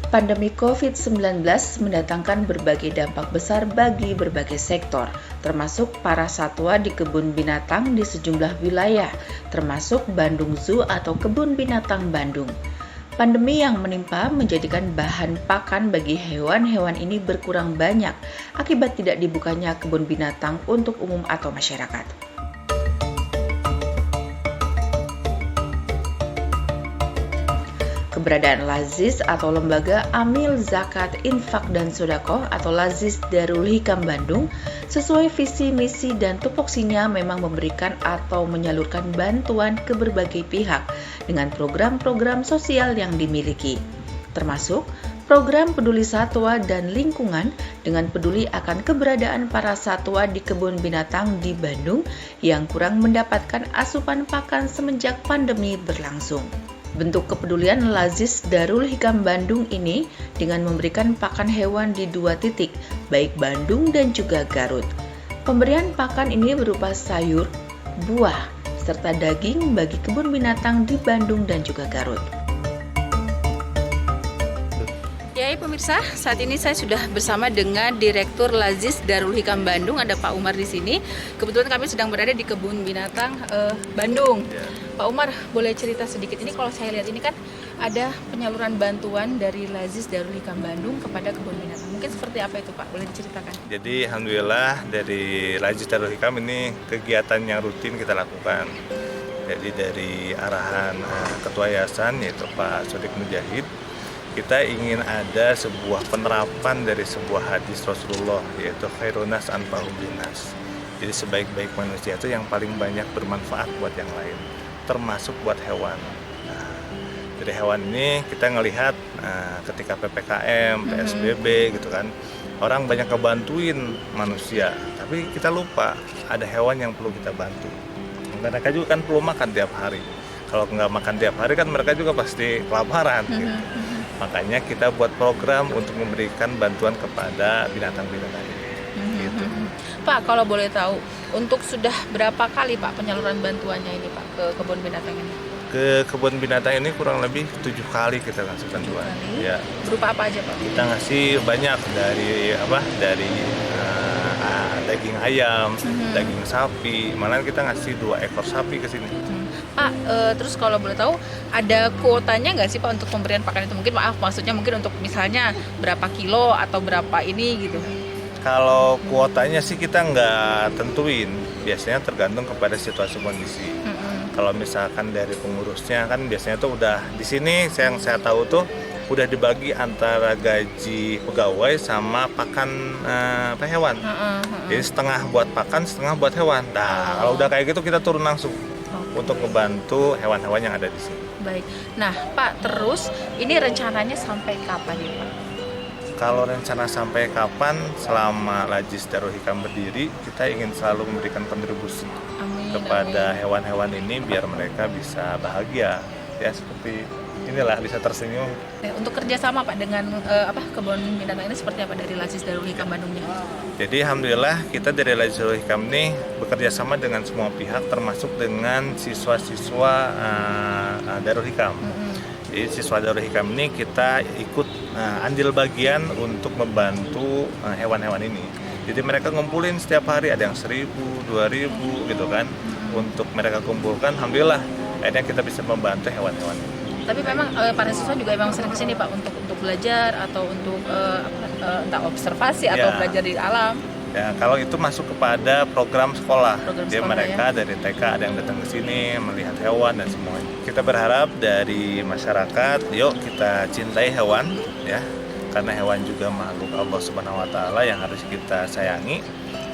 Pandemi COVID-19 mendatangkan berbagai dampak besar bagi berbagai sektor, termasuk para satwa di kebun binatang di sejumlah wilayah, termasuk Bandung Zoo atau Kebun Binatang Bandung. Pandemi yang menimpa menjadikan bahan pakan bagi hewan-hewan ini berkurang banyak akibat tidak dibukanya kebun binatang untuk umum atau masyarakat. Keberadaan Laziz atau Lembaga Amil Zakat Infak dan Sodaqoh atau Laziz Darul Hikam Bandung sesuai visi, misi, dan tupoksinya memang memberikan atau menyalurkan bantuan ke berbagai pihak dengan program-program sosial yang dimiliki, termasuk program peduli satwa dan lingkungan dengan peduli akan keberadaan para satwa di kebun binatang di Bandung yang kurang mendapatkan asupan pakan semenjak pandemi berlangsung. Bentuk kepedulian Laziz Darul Hikam Bandung ini dengan memberikan pakan hewan di 2 titik, baik Bandung dan juga Garut. Pemberian pakan ini berupa sayur, buah, serta daging bagi kebun binatang di Bandung dan juga Garut. Ya, pemirsa, saat ini saya sudah bersama dengan Direktur Laziz Darul Hikam Bandung, ada Pak Umar di sini. Kebetulan kami sedang berada di kebun binatang Bandung. Pak Umar, boleh cerita sedikit? Ini kalau saya lihat ini kan ada penyaluran bantuan dari Laziz Darul Hikam Bandung kepada kebun binatang. Mungkin seperti apa itu, Pak? Boleh diceritakan? Jadi alhamdulillah dari Laziz Darul Hikam ini kegiatan yang rutin kita lakukan. Jadi dari arahan Ketua Yayasan yaitu Pak Sodik Mujahid, kita ingin ada sebuah penerapan dari sebuah hadis Rasulullah yaitu khairunas anfa'uhum linnas. Jadi sebaik-baik manusia itu yang paling banyak bermanfaat buat yang lain, termasuk buat hewan. Nah, dari hewan ini kita ngelihat ketika PPKM, PSBB gitu kan, orang banyak ngebantuin manusia, tapi kita lupa ada hewan yang perlu kita bantu. Mereka juga kan perlu makan tiap hari. Kalau nggak makan tiap hari kan mereka juga pasti kelaparan. Gitu. Makanya kita buat program untuk memberikan bantuan kepada binatang-binatang ini. Gitu. Pak, kalau boleh tahu, untuk sudah berapa kali Pak penyaluran bantuannya ini Pak ke kebun binatang ini? Ke kebun binatang ini kurang lebih 7 kali kita ngasih bantuan. Ya. Berupa apa aja Pak? Kita ngasih banyak dari daging ayam, daging sapi. Malah kita ngasih 2 ekor sapi ke sini. Pak, terus kalau boleh tahu ada kuotanya nggak sih Pak untuk pemberian pakan itu? Maksudnya mungkin untuk misalnya berapa kilo atau berapa ini gitu? Kalau kuotanya sih kita nggak tentuin, biasanya tergantung kepada situasi kondisi. Kalau misalkan dari pengurusnya kan biasanya tuh udah di sini yang saya tahu tuh udah dibagi antara gaji pegawai sama pakan hewan. Jadi setengah buat pakan, setengah buat hewan. Nah, kalau udah kayak gitu kita turun langsung untuk membantu hewan-hewan yang ada di sini. Baik. Nah, Pak, terus ini rencananya sampai kapan nih, Pak? Kalau rencana sampai kapan, selama Laziz Darul Hikam berdiri, kita ingin selalu memberikan kontribusi kepada hewan-hewan ini biar mereka bisa bahagia, ya seperti inilah bisa tersenyum. Untuk kerjasama Pak dengan kebun binatang ini seperti apa dari Laziz Darul Hikam Bandungnya? Jadi alhamdulillah kita dari Laziz Darul Hikam ini bekerja sama dengan semua pihak termasuk dengan siswa-siswa Darul Hikam. Jadi siswa Darul Hikam ini kita ikut andil bagian untuk membantu hewan-hewan ini. Jadi mereka ngumpulin setiap hari ada yang 1.000, 2.000 gitu kan. Untuk mereka kumpulkan, alhamdulillah akhirnya kita bisa membantu hewan-hewan ini. Tapi memang para siswa juga memang sering kesini Pak untuk belajar atau untuk entah observasi atau belajar di alam. Ya, kalau itu masuk kepada program sekolah. Jadi mereka ya? dari TK ada yang datang ke sini melihat hewan dan semuanya. Kita berharap dari masyarakat, yuk kita cintai hewan ya. Karena hewan juga makhluk Allah Subhanahu wa taala yang harus kita sayangi.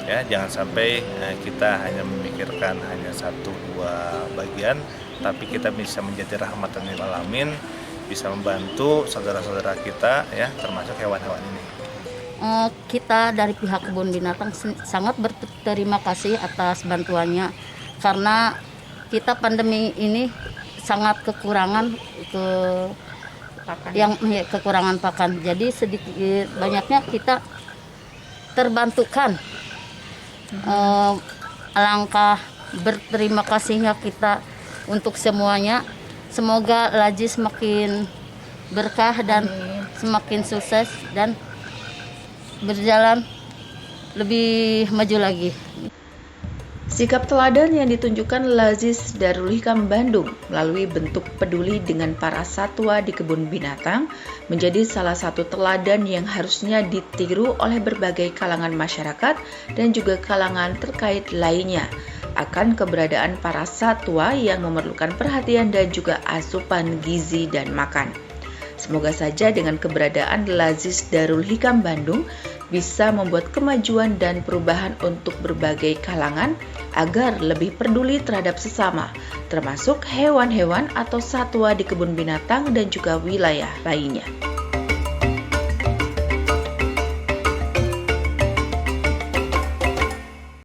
Ya, jangan sampai kita hanya memikirkan hanya 1-2 bagian, tapi kita bisa menjadi rahmatan lil alamin, bisa membantu saudara-saudara kita ya, termasuk hewan-hewan ini. Kita dari pihak kebun binatang sangat berterima kasih atas bantuannya karena kita pandemi ini sangat kekurangan kekurangan pakan. Jadi sedikit banyaknya kita terbantukan. Alangkah berterima kasihnya kita untuk semuanya. Semoga Laziz makin berkah dan semakin sukses dan berjalan lebih maju lagi. Sikap teladan yang ditunjukkan Lazis Darul Hikam Bandung melalui bentuk peduli dengan para satwa di kebun binatang menjadi salah satu teladan yang harusnya ditiru oleh berbagai kalangan masyarakat dan juga kalangan terkait lainnya akan keberadaan para satwa yang memerlukan perhatian dan juga asupan gizi dan makan. Semoga saja dengan keberadaan Lazis Darul Hikam Bandung bisa membuat kemajuan dan perubahan untuk berbagai kalangan agar lebih peduli terhadap sesama, termasuk hewan-hewan atau satwa di kebun binatang dan juga wilayah lainnya.